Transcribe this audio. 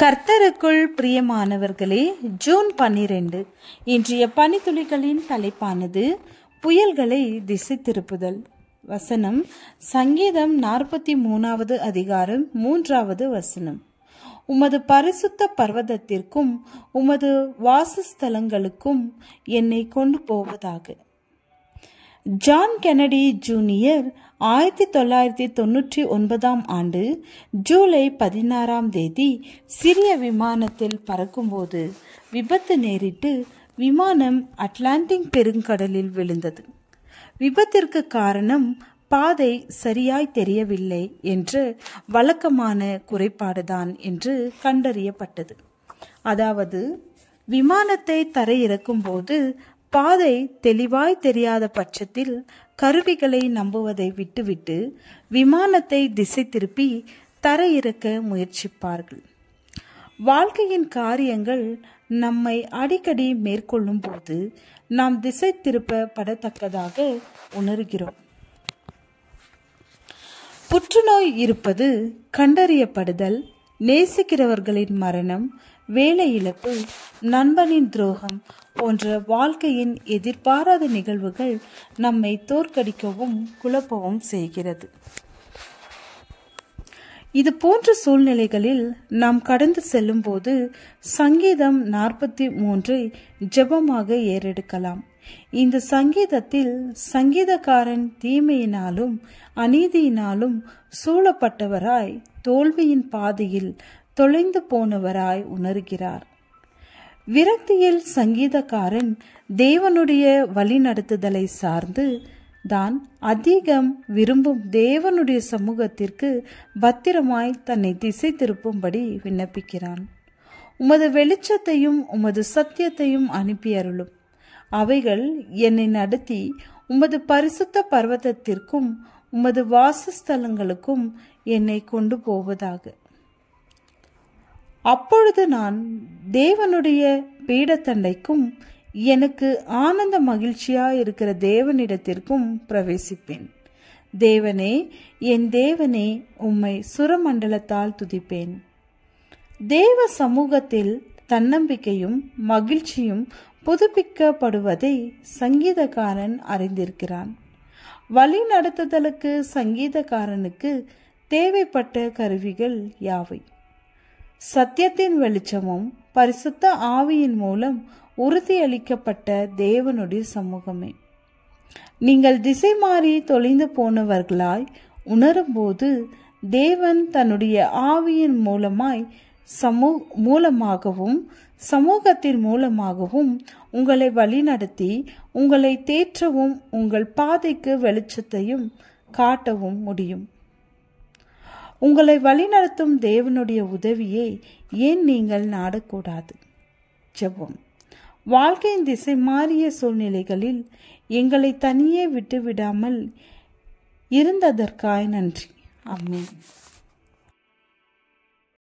கர்த்தருக்குள் பிரியமானவர்களே, ஜூன் 12 இன்றைய பனித்துளிகளின் தலைப்பானது புயல்களை திசை திருப்புதல். வசனம் சங்கீதம் 43 அதிகாரம் 3 வசனம். உமது பரிசுத்த பர்வதத்திற்கும் உமது வாசஸ்தலங்களுக்கும் என்னை கொண்டு போவதாக. ஜான் கென்னடி ஜூனியர் 1999 ஆண்டு ஜூலை 16 சிறிய விமானத்தில் பறக்கும்போது விபத்து நேரிட்டு விமானம் அட்லாண்டிக் பெருங்கடலில் விழுந்தது. விபத்திற்கு காரணம் பாதை சரியாய் தெரியவில்லை என்று வழக்கமான குறைபாடுதான் என்று கண்டறியப்பட்டது. அதாவது விமானத்தை தரையிறக்கும் போது பாதை தெளிவாய் தெரியாத பட்சத்தில் கருவிகளை நம்புவதை விட்டுவிட்டு விமானத்தை திசை திருப்பி தரையிறக்க முயற்சிப்பார்கள். வாழ்க்கையின் காரியங்கள் நம்மை அடிக்கடி மேற்கொள்ளும் போது நாம் திசை திருப்பப்படத்தக்கதாக உணர்கிறோம். புற்றுநோய் இருப்பது கண்டறியப்படுதல், நேசிக்கிறவர்களின் மரணம், வேலை இழப்பு, நண்பனின் துரோகம் போன்ற வாழ்க்கையின் எதிர்பாராத நிகழ்வுகள் நம்மை தோற்கடிக்கவும் குழப்பவும் செய்கிறது. இது போன்ற சூழ்நிலைகளில் நாம் கடந்து செல்லும் போது சங்கீதம் 43 ஜெபமாக ஏறெடுக்கலாம். இந்த சங்கீதத்தில் சங்கீதக்காரன் தீமையினாலும் அநீதியினாலும் சூழப்பட்டவராய் தோல்வியின் பாதையில் தொலைந்து போனவராய் உணர்கிறார். விரக்தியில் சங்கீதக்காரன் தேவனுடைய வழிநடத்துதலை சார்ந்து தான் அதிகம் விரும்பும் தேவனுடைய சமூகத்திற்கு பத்திரமாய் தன்னை திசை திருப்பும்படி விண்ணப்பிக்கிறான். உமது வெளிச்சத்தையும் உமது சத்தியத்தையும் அனுப்பி அருளும். அவைகள் என்னை நடத்தி உமது பரிசுத்த பர்வதத்திற்கும் உமது வாசஸ்தலங்களுக்கும் என்னை கொண்டு போவதாக. அப்பொழுது நான் தேவனுடைய பீடத்தண்டைக்கும் எனக்கு ஆனந்த மகிழ்ச்சியாயிருக்கிற தேவனிடத்திற்கும் பிரவேசிப்பேன். தேவனே, என் தேவனே, உம்மை சுரமண்டலத்தால் துதிப்பேன். தேவ சமூகத்தில் தன்னம்பிக்கையும் மகிழ்ச்சியும் புதுப்பிக்கப்படுவதை சங்கீதக்காரன் அறிந்திருக்கிறான். வழி நடத்துதலுக்கு சங்கீதக்காரனுக்கு தேவைப்பட்ட கருவிகள் யாவை? சத்தியத்தின் வெளிச்சமும் பரிசுத்த ஆவியின் மூலம் உறுதியளிக்கப்பட்ட தேவனுடைய சமூகமே. நீங்கள் திசை மாறி தொலைந்து போனவர்களாய் உணரும்போது தேவன் தன்னுடைய ஆவியின் மூலமாகவும் சமூகத்தின் மூலமாகவும் உங்களை வழிநடத்தி உங்களை தேற்றவும் உங்கள் பாதைக்கு வெளிச்சத்தையும் காட்டவும் முடியும். உங்களை வழிநடத்தும் தேவனுடைய உதவியை ஏன் நீங்கள் நாடக்கூடாது? ஜெபம். வாழ்க்கையின் திசை மாறிய சூழ்நிலைகளில் எங்களை தனியே விட்டுவிடாமல் இருந்ததற்காய் நன்றி. ஆமென்.